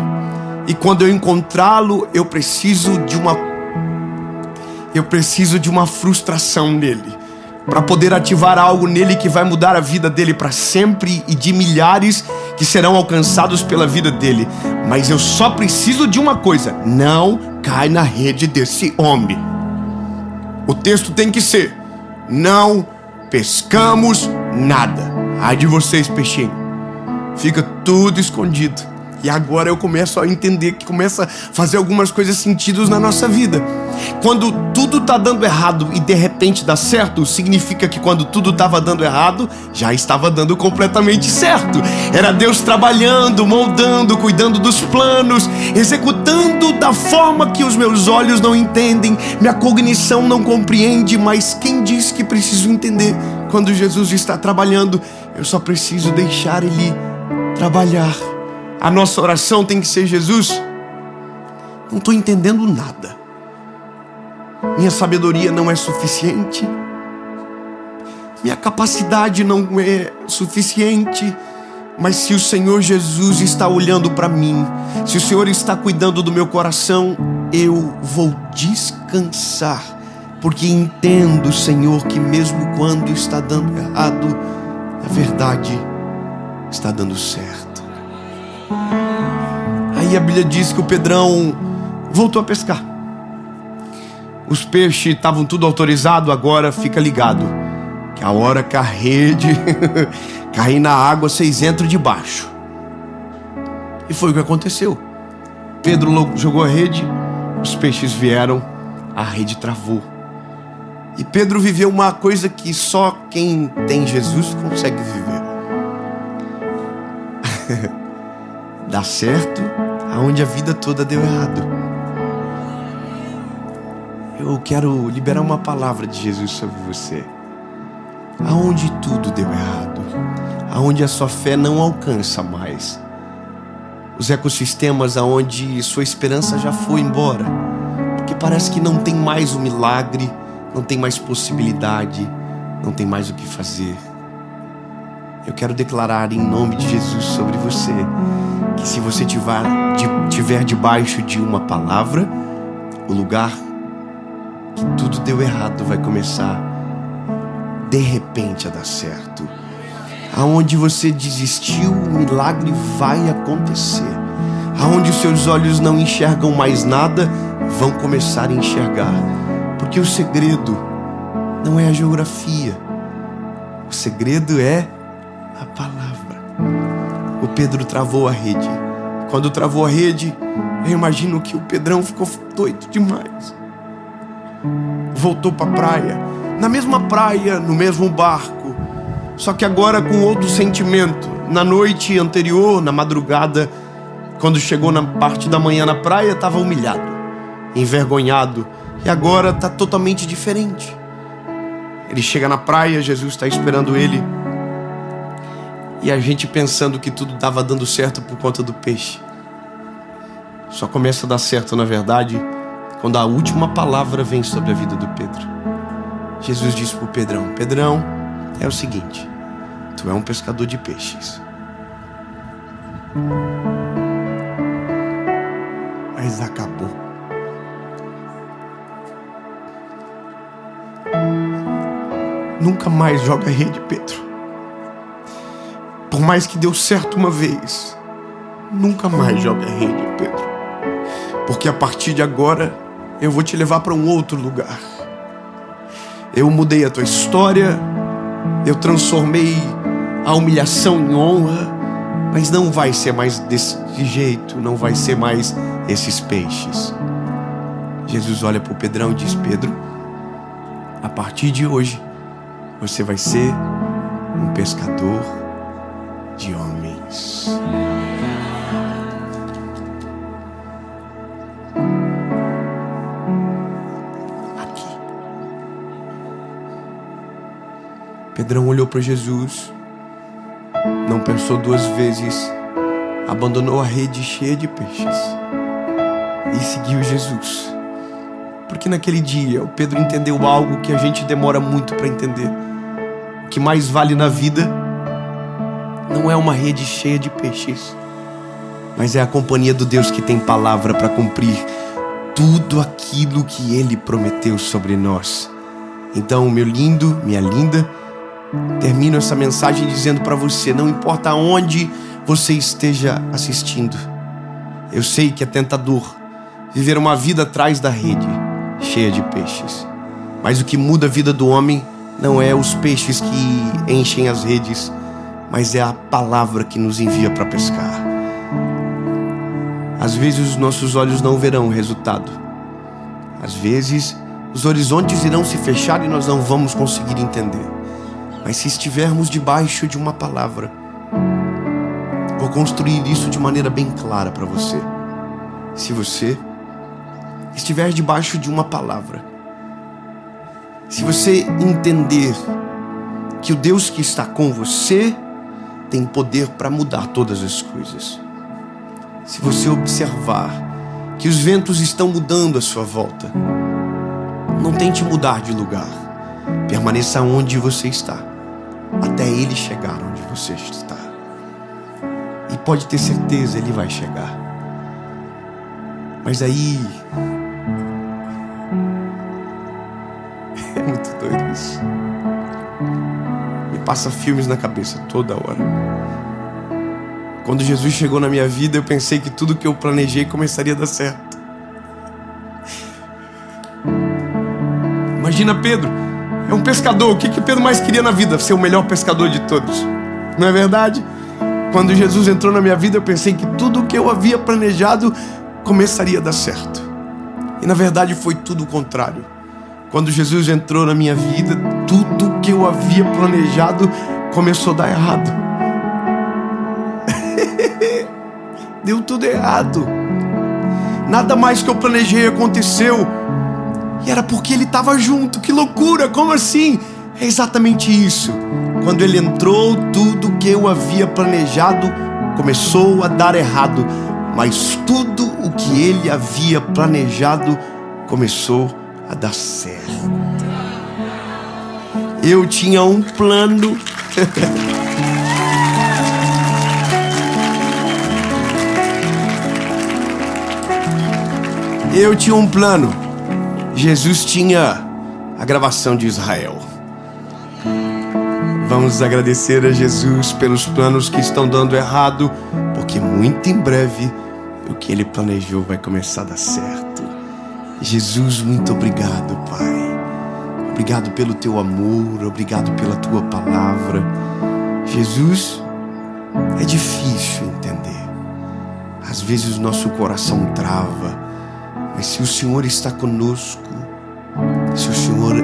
E quando eu encontrá-lo, eu preciso de uma frustração nele, para poder ativar algo nele que vai mudar a vida dele para sempre e de milhares que serão alcançados pela vida dele. Mas eu só preciso de uma coisa: não cai na rede desse homem. O texto tem que ser: não pescamos nada. Ai de vocês, peixinho. Fica tudo escondido. E agora eu começo a entender que começa a fazer algumas coisas sentidos na nossa vida. Quando tudo está dando errado e de repente dá certo, significa que quando tudo estava dando errado, já estava dando completamente certo. Era Deus trabalhando, moldando, cuidando dos planos, executando da forma que os meus olhos não entendem, minha cognição não compreende, mas quem diz que preciso entender? Quando Jesus está trabalhando, eu só preciso deixar Ele trabalhar. A nossa oração tem que ser: Jesus, não estou entendendo nada. Minha sabedoria não é suficiente. Minha capacidade não é suficiente. Mas se o Senhor Jesus está olhando para mim, se o Senhor está cuidando do meu coração, eu vou descansar. Porque entendo, Senhor, que mesmo quando está dando errado, na verdade, está dando certo. Aí a Bíblia diz que o Pedrão voltou a pescar. Os peixes estavam tudo autorizado, agora fica ligado, que a hora que a rede cair na água, vocês entram debaixo. E foi o que aconteceu. Pedro jogou a rede, os peixes vieram, a rede travou. E Pedro viveu uma coisa que só quem tem Jesus consegue viver. Dá certo aonde a vida toda deu errado. Eu quero liberar uma palavra de Jesus sobre você. Aonde tudo deu errado, aonde a sua fé não alcança mais, os ecossistemas aonde sua esperança já foi embora, porque parece que não tem mais o milagre, não tem mais possibilidade, não tem mais o que fazer. Eu quero declarar em nome de Jesus sobre você, que se você estiver debaixo de uma palavra, o lugar que tudo deu errado vai começar de repente a dar certo. Aonde você desistiu, o milagre vai acontecer. Aonde os seus olhos não enxergam mais nada, vão começar a enxergar. Porque o segredo não é a geografia, o segredo é a palavra. O Pedro travou a rede. Quando travou a rede, eu imagino que o Pedrão ficou doido demais. Voltou para a praia, na mesma praia, no mesmo barco, só que agora com outro sentimento. Na noite anterior, na madrugada, quando chegou na parte da manhã na praia, estava humilhado, envergonhado, e agora está totalmente diferente. Ele chega na praia, Jesus está esperando ele, e a gente pensando que tudo estava dando certo por conta do peixe. Só começa a dar certo, na verdade, quando a última palavra vem sobre a vida do Pedro. Jesus disse para o Pedrão: Pedrão, é o seguinte, tu é um pescador de peixes, mas acabou. Nunca mais joga a rede, Pedro. Por mais que deu certo uma vez, nunca mais jogue a rede, Pedro. Porque a partir de agora, eu vou te levar para um outro lugar. Eu mudei a tua história, eu transformei a humilhação em honra, mas não vai ser mais desse jeito, não vai ser mais esses peixes. Jesus olha para o Pedrão e diz: Pedro, a partir de hoje, você vai ser um pescador de homens. Aqui. Pedrão olhou para Jesus, não pensou duas vezes, abandonou a rede cheia de peixes e seguiu Jesus. Porque naquele dia o Pedro entendeu algo que a gente demora muito para entender. O que mais vale na vida não é uma rede cheia de peixes, mas é a companhia do Deus que tem palavra para cumprir tudo aquilo que Ele prometeu sobre nós. Então, meu lindo, minha linda, termino essa mensagem dizendo para você: não importa onde você esteja assistindo, eu sei que é tentador viver uma vida atrás da rede cheia de peixes, mas o que muda a vida do homem não é os peixes que enchem as redes, mas é a palavra que nos envia para pescar. Às vezes os nossos olhos não verão o resultado, às vezes os horizontes irão se fechar e nós não vamos conseguir entender, mas se estivermos debaixo de uma palavra, vou construir isso de maneira bem clara para você. Se você estiver debaixo de uma palavra, se você entender que o Deus que está com você tem poder para mudar todas as coisas, se você observar que os ventos estão mudando à sua volta, não tente mudar de lugar, permaneça onde você está, até Ele chegar onde você está. E pode ter certeza, Ele vai chegar. Mas aí é muito doido isso. Me passa filmes na cabeça toda hora. Quando Jesus chegou na minha vida, eu pensei que tudo que eu planejei começaria a dar certo. Imagina Pedro, é um pescador. O que Pedro mais queria na vida? Ser o melhor pescador de todos. Não é verdade? Quando Jesus entrou na minha vida, eu pensei que tudo que eu havia planejado começaria a dar certo. E na verdade foi tudo o contrário. Quando Jesus entrou na minha vida, tudo que eu havia planejado começou a dar errado. Deu tudo errado. Nada mais que eu planejei aconteceu. E era porque Ele estava junto. Que loucura, como assim? É exatamente isso. Quando Ele entrou, tudo que eu havia planejado começou a dar errado. Mas tudo o que Ele havia planejado começou a dar certo. Eu tinha um plano. Eu tinha um plano. Jesus tinha a gravação de Israel. Vamos agradecer a Jesus pelos planos que estão dando errado, porque muito em breve o que Ele planejou vai começar a dar certo. Jesus, muito obrigado, Pai. Obrigado pelo Teu amor, obrigado pela Tua palavra. Jesus, é difícil entender. Às vezes o nosso coração trava, mas se o Senhor está conosco, se o Senhor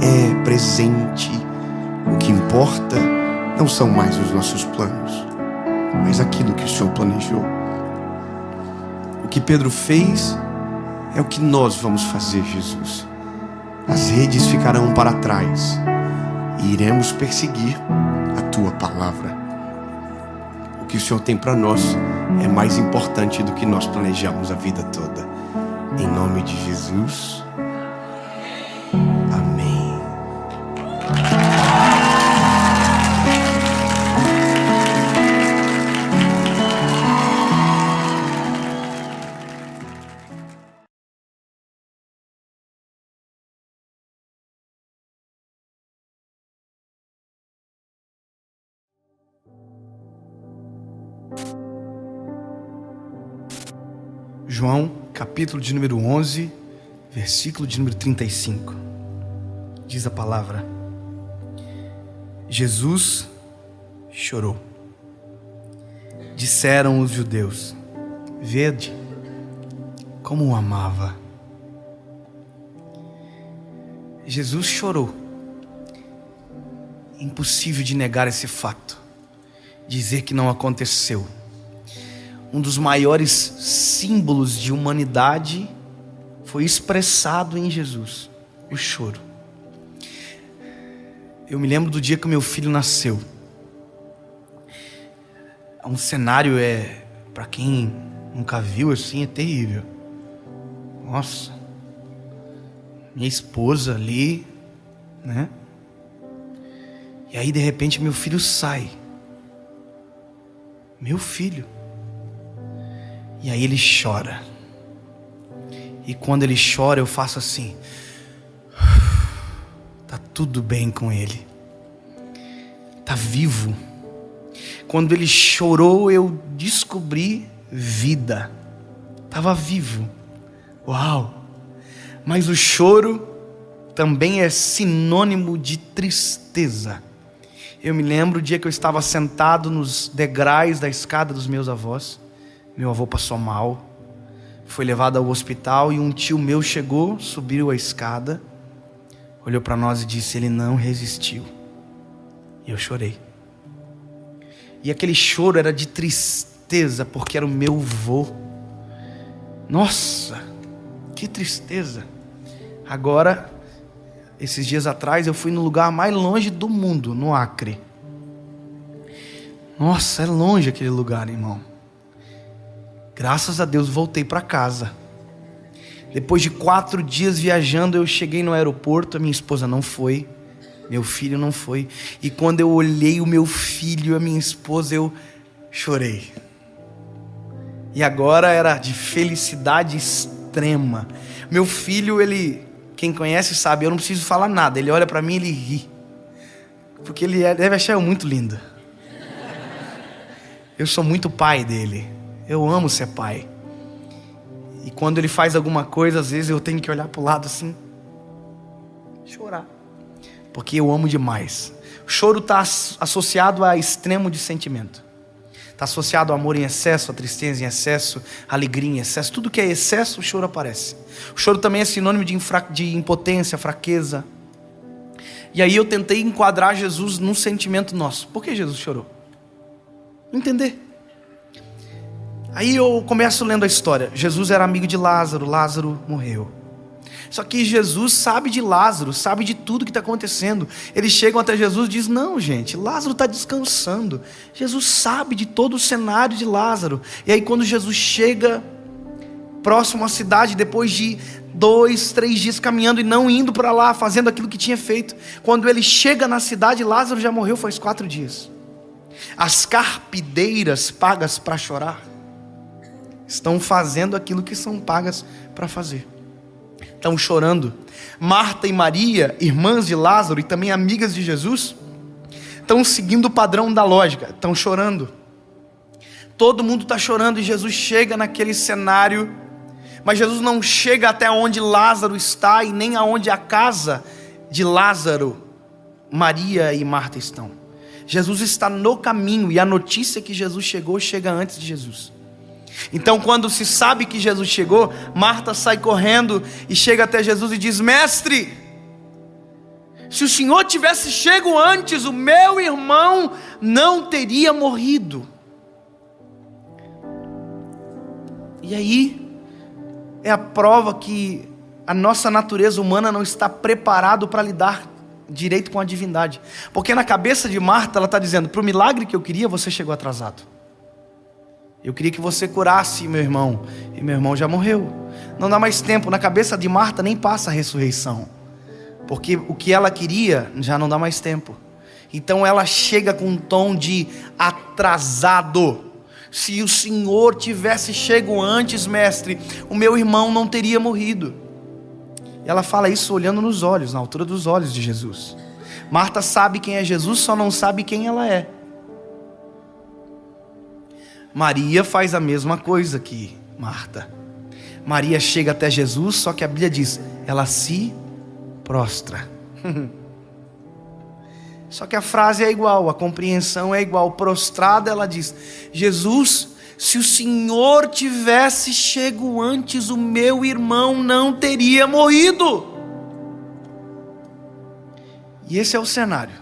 é presente, o que importa não são mais os nossos planos, mas aquilo que o Senhor planejou. O que Pedro fez é o que nós vamos fazer, Jesus. As redes ficarão para trás e iremos perseguir a Tua palavra. O que o Senhor tem para nós é mais importante do que nós planejamos a vida toda. Em nome de Jesus. Amém. João, capítulo de número 11, versículo de número 35. Diz a palavra: Jesus chorou. Disseram os judeus: vede como o amava. Jesus chorou. Impossível de negar esse fato, dizer que não aconteceu. Um dos maiores símbolos de humanidade foi expressado em Jesus: o choro. Eu me lembro do dia que meu filho nasceu. Um cenário, para quem nunca viu assim, é terrível. Nossa, minha esposa ali, né? E aí de repente meu filho sai. Meu filho. E aí ele chora. E quando ele chora eu faço assim: tá tudo bem com ele. Tá vivo. Quando ele chorou eu descobri vida. Tava vivo. Uau! Mas o choro também é sinônimo de tristeza. Eu me lembro o dia que eu estava sentado nos degraus da escada dos meus avós. Meu avô passou mal, foi levado ao hospital e um tio meu chegou, subiu a escada, olhou para nós e disse: ele não resistiu. E eu chorei. E aquele choro era de tristeza, porque era o meu avô. Nossa, que tristeza. Agora, esses dias atrás, eu fui no lugar mais longe do mundo, no Acre. Nossa, é longe aquele lugar, irmão. Graças a Deus voltei para casa. Depois de 4 dias viajando, eu cheguei no aeroporto. A minha esposa não foi, meu filho não foi. E quando eu olhei o meu filho e a minha esposa, eu chorei. E agora era de felicidade extrema. Meu filho, quem conhece sabe, eu não preciso falar nada. Ele olha para mim e ele ri. Porque ele deve achar eu muito lindo. Eu sou muito pai dele. Eu amo ser pai. E quando ele faz alguma coisa, às vezes eu tenho que olhar para o lado assim, chorar. Porque eu amo demais. O choro está associado a extremo de sentimento. Está associado ao amor em excesso, a tristeza em excesso, a alegria em excesso. Tudo que é excesso, o choro aparece. O choro também é sinônimo de impotência, fraqueza. E aí eu tentei enquadrar Jesus num sentimento nosso. Por que Jesus chorou? Entender. Aí eu começo lendo a história. Jesus era amigo de Lázaro, Lázaro morreu. Só que Jesus sabe de Lázaro, sabe de tudo que está acontecendo. Eles chegam até Jesus e dizem: não, gente, Lázaro está descansando. Jesus sabe de todo o cenário de Lázaro. E aí quando Jesus chega próximo à cidade, depois de 2, 3 dias caminhando e não indo para lá, fazendo aquilo que tinha feito, quando ele chega na cidade, Lázaro já morreu faz 4 dias. As carpideiras pagas para chorar estão fazendo aquilo que são pagas para fazer. Estão chorando. Marta e Maria, irmãs de Lázaro e também amigas de Jesus, estão seguindo o padrão da lógica, estão chorando. Todo mundo está chorando e Jesus chega naquele cenário, mas Jesus não chega até onde Lázaro está e nem aonde a casa de Lázaro, Maria e Marta estão. Jesus está no caminho e a notícia que Jesus chegou chega antes de Jesus. Então quando se sabe que Jesus chegou, Marta sai correndo e chega até Jesus e diz: mestre, se o Senhor tivesse chego antes, o meu irmão não teria morrido. E aí é a prova que a nossa natureza humana não está preparado para lidar direito com a divindade. Porque na cabeça de Marta ela está dizendo: para o milagre que eu queria, você chegou atrasado. Eu queria que você curasse meu irmão, e meu irmão já morreu. Não dá mais tempo. Na cabeça de Marta nem passa a ressurreição, porque o que ela queria já não dá mais tempo. Então ela chega com um tom de atrasado. Se o Senhor tivesse chego antes, mestre, o meu irmão não teria morrido. E ela fala isso olhando nos olhos, na altura dos olhos de Jesus. Marta sabe quem é Jesus, só não sabe quem ela é. Maria faz a mesma coisa que Marta. Maria chega até Jesus, só que a Bíblia diz, ela se prostra. Só que a frase é igual, a compreensão é igual. Prostrada, ela diz, Jesus, se o Senhor tivesse chego antes, o meu irmão não teria morrido. E esse é o cenário.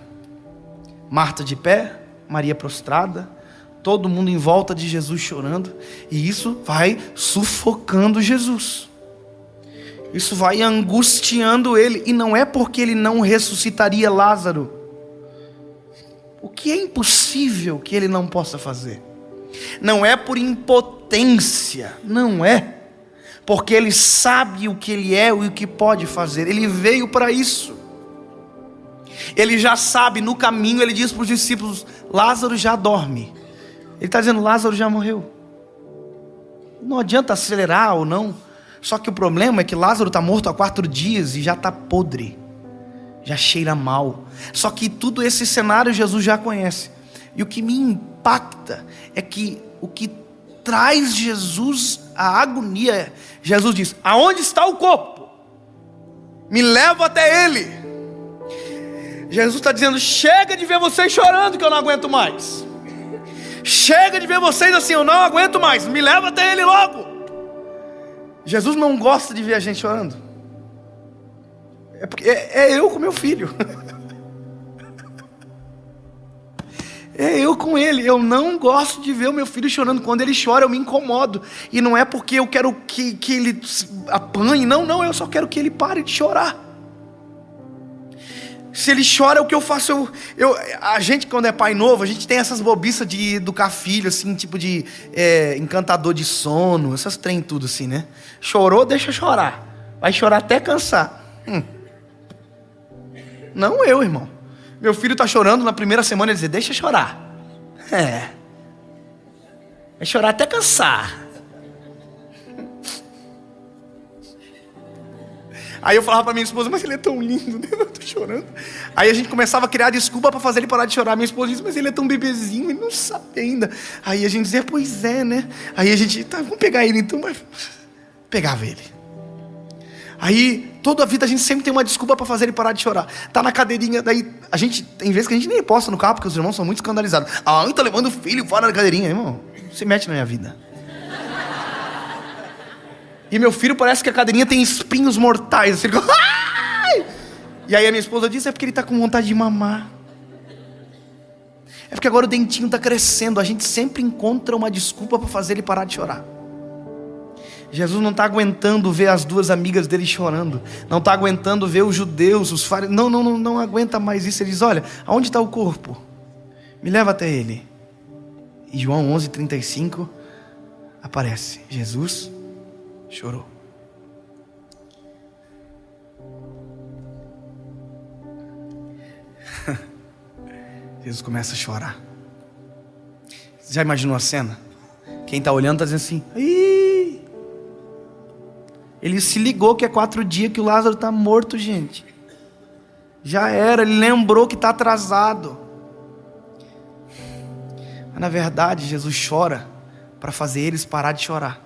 Marta de pé, Maria prostrada, todo mundo em volta de Jesus chorando, e isso vai sufocando Jesus. Isso vai angustiando ele, e não é porque ele não ressuscitaria Lázaro. O que é impossível que ele não possa fazer? Não é por impotência, não é, porque ele sabe o que ele é e o que pode fazer. Ele veio para isso. Ele já sabe, no caminho ele diz para os discípulos, Lázaro já dorme. Ele está dizendo, Lázaro já morreu. Não adianta acelerar ou não. Só que o problema é que Lázaro está morto há 4 dias e já está podre, já cheira mal. Só que tudo esse cenário Jesus já conhece. E o que me impacta é que o que traz Jesus a agonia é, Jesus diz, aonde está o corpo? Me leva até ele. Jesus está dizendo, chega de ver vocês chorando que eu não aguento mais. Chega de ver vocês assim, eu não aguento mais, me leva até ele logo. Jesus não gosta de ver a gente chorando. É porque é eu com meu filho. É eu com ele. Eu não gosto de ver o meu filho chorando. Quando ele chora eu me incomodo. E não é porque eu quero que ele apanhe. Não, eu só quero que ele pare de chorar. Se ele chora, o que eu faço? A gente, quando é pai novo, a gente tem essas bobiças de educar filho, assim, tipo de encantador de sono, essas trem tudo assim, né? Chorou, deixa chorar. Vai chorar até cansar. Não eu, irmão. Meu filho tá chorando na primeira semana, ele diz, deixa chorar. Vai chorar até cansar. Aí eu falava pra minha esposa, mas ele é tão lindo, né? Eu tô chorando. Aí a gente começava a criar desculpa pra fazer ele parar de chorar. Minha esposa disse, mas ele é tão bebezinho, ele não sabe ainda. Aí a gente dizia, pois é, né? Aí a gente, tá, vamos pegar ele então. Pegava ele. Aí, toda a vida a gente sempre tem uma desculpa pra fazer ele parar de chorar. Tá na cadeirinha, daí a gente, tem vezes que a gente nem posta no carro, porque os irmãos são muito escandalizados. Ah, tá levando o filho fora da cadeirinha. Irmão, se mete na minha vida. E meu filho parece que a cadeirinha tem espinhos mortais. Assim, ai! E aí a minha esposa diz, é porque ele está com vontade de mamar. É porque agora o dentinho está crescendo. A gente sempre encontra uma desculpa para fazer ele parar de chorar. Jesus não está aguentando ver as 2 amigas dele chorando. Não está aguentando ver os judeus, os fariseus. Não aguenta mais isso. Ele diz, olha, aonde está o corpo? Me leva até ele. E João 11:35 aparece. Jesus chorou. Jesus começa a chorar. Você já imaginou a cena? Quem está olhando está dizendo assim, ih! Ele se ligou que é 4 dias que o Lázaro está morto, gente. Já era, ele lembrou que está atrasado. Mas na verdade Jesus chora para fazer eles parar de chorar.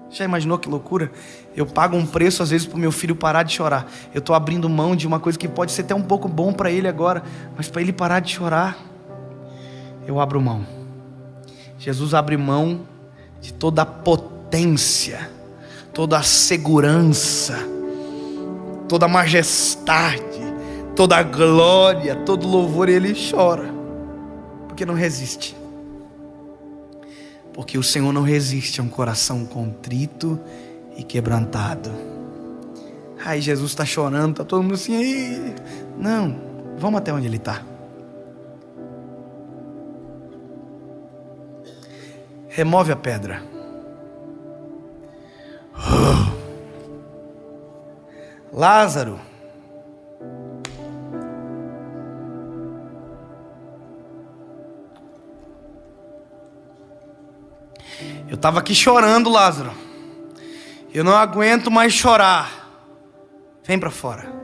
Já imaginou que loucura? Eu pago um preço às vezes para o meu filho parar de chorar. Eu estou abrindo mão de uma coisa que pode ser até um pouco bom para ele agora, mas para ele parar de chorar, eu abro mão. Jesus abre mão de toda a potência, toda a segurança, toda a majestade, toda a glória, todo o louvor, e ele chora, porque não resiste. Porque o Senhor não resiste a um coração contrito e quebrantado. Aí Jesus está chorando, está todo mundo assim, aí. Não, vamos até onde ele está. Remove a pedra. Lázaro, eu estava aqui chorando, Lázaro. Eu não aguento mais chorar. Vem para fora.